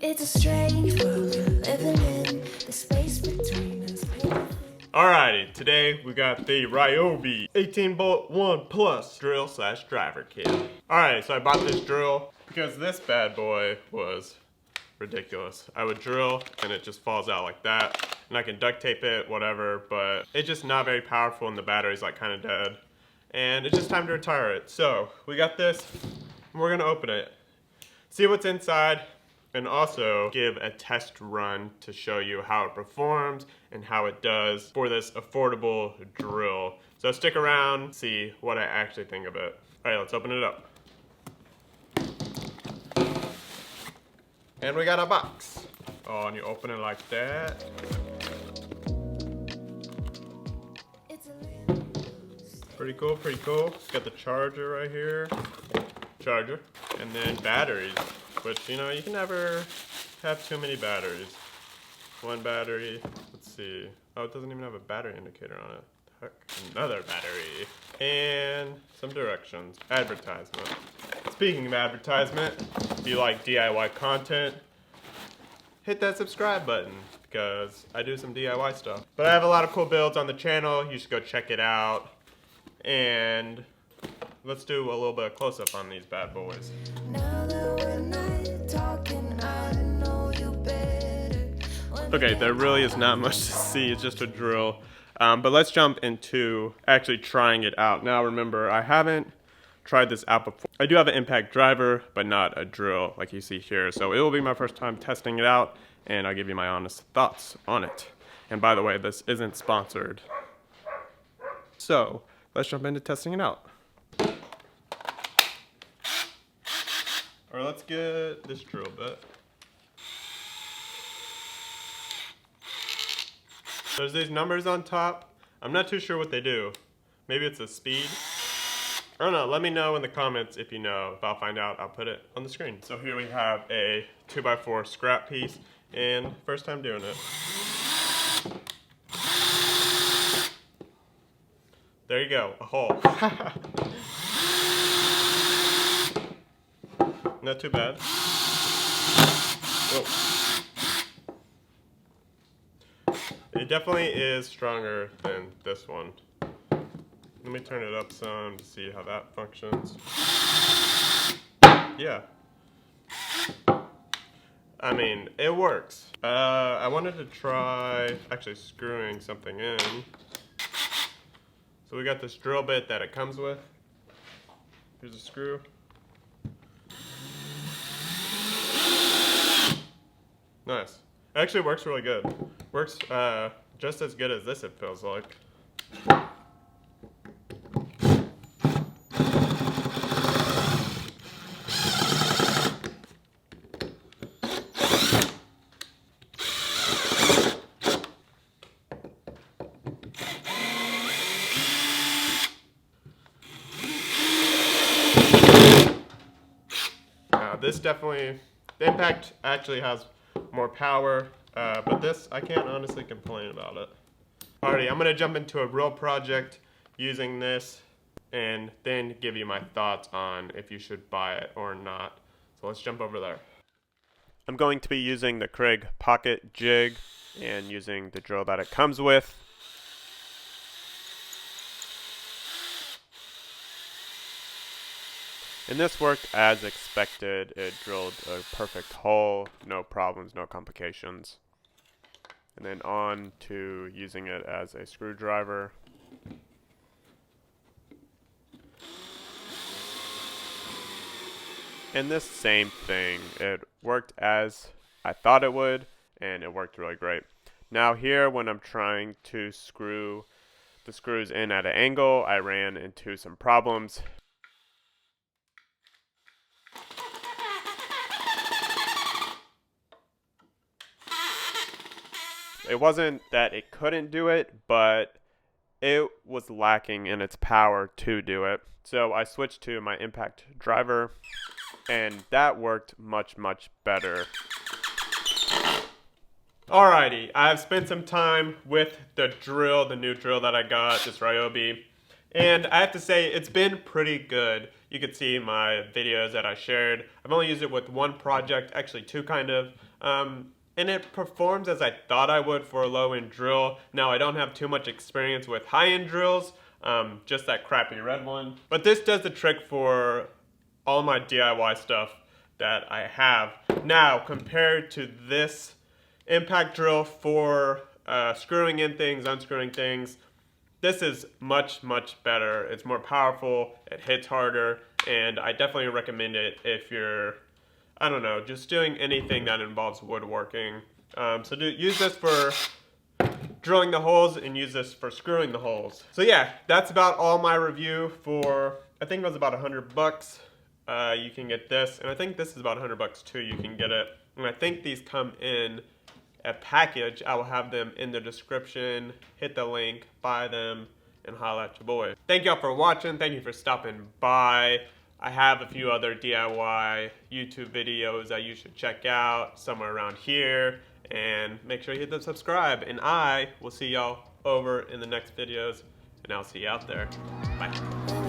It's a strange world living in the space between us. Alrighty, today we got the Ryobi 18-bolt 1 plus drill slash driver kit. Alright, so I bought this drill because this bad boy was ridiculous. I would drill and it just falls out like that, and I can duct tape it, whatever, but it's just not very powerful and the battery's like kind of dead. And it's just time to retire it. So we got this, and we're gonna open it, see what's inside, and also give a test run to show you how it performs and how it does for this affordable drill. So stick around, see what I actually think of it. All right, let's open it up. And we got a box. Oh, and you open it like that. Pretty cool, pretty cool. It's got the charger right here. Charger. And then batteries, which, you know, you can never have too many batteries. One battery, let's see. Oh, it doesn't even have a battery indicator on it. Heck, another battery. And some directions. Advertisement. Speaking of advertisement, if you like DIY content, hit that subscribe button because I do some DIY stuff. But I have a lot of cool builds on the channel. You should go check it out. And let's do a little bit of close-up on these bad boys. Okay, there really is not much to see. It's just a drill. But let's jump into actually trying it out. Now remember, I haven't tried this out before. I do have an impact driver, but not a drill like you see here. So it will be my first time testing it out, and I'll give you my honest thoughts on it. And by the way, this isn't sponsored. So let's jump into testing it out. Or let's get this drill bit. There's these numbers on top. I'm not too sure what they do. Maybe it's a speed. I don't know, let me know in the comments if you know. If I'll find out, I'll put it on the screen. So here we have a 2x4 scrap piece, and first time doing it. There you go, a hole. Not too bad. Whoa. It definitely is stronger than this one. Let me turn it up some to see how that functions. Yeah. I mean, it works. I wanted to try actually screwing something in. So we got this drill bit that it comes with. Here's a screw. Nice. It actually works really good. Works just as good as this, it feels like. This definitely, the impact actually has more power, but this, I can't honestly complain about it. Alrighty, I'm gonna jump into a real project using this and then give you my thoughts on if you should buy it or not. So let's jump over there. I'm going to be using the Kreg Pocket Jig and using the drill that it comes with. And this worked as expected. It drilled a perfect hole, no problems, no complications. And then on to using it as a screwdriver. And this same thing, it worked as I thought it would, and it worked really great. Now here, when I'm trying to screw the screws in at an angle, I ran into some problems. It wasn't that it couldn't do it, but it was lacking in its power to do it. So I switched to my impact driver, and that worked much, much better. Alrighty, I've spent some time with the drill, the new drill that I got, this Ryobi, and I have to say it's been pretty good. You can see my videos that I shared. I've only used it with one project, actually two kind of. And it performs as I thought I would for a low-end drill. Now, I don't have too much experience with high-end drills, just that crappy red one. But this does the trick for all my DIY stuff that I have. Now, compared to this impact drill for screwing in things, unscrewing things, this is much, much better. It's more powerful, it hits harder, and I definitely recommend it if you're, I don't know, just doing anything that involves woodworking. Use this for drilling the holes and use this for screwing the holes. So yeah, that's about all my review for, I think it was about $100. You can get this, and I think this is about $100 too. You can get it, and I think these come in a package. I will have them in the description. Hit the link, buy them, and holla at your boy. Thank y'all for watching. Thank you for stopping by. I have a few other DIY YouTube videos that you should check out somewhere around here, and make sure you hit the subscribe, and I will see y'all over in the next videos, and I'll see you out there. Bye.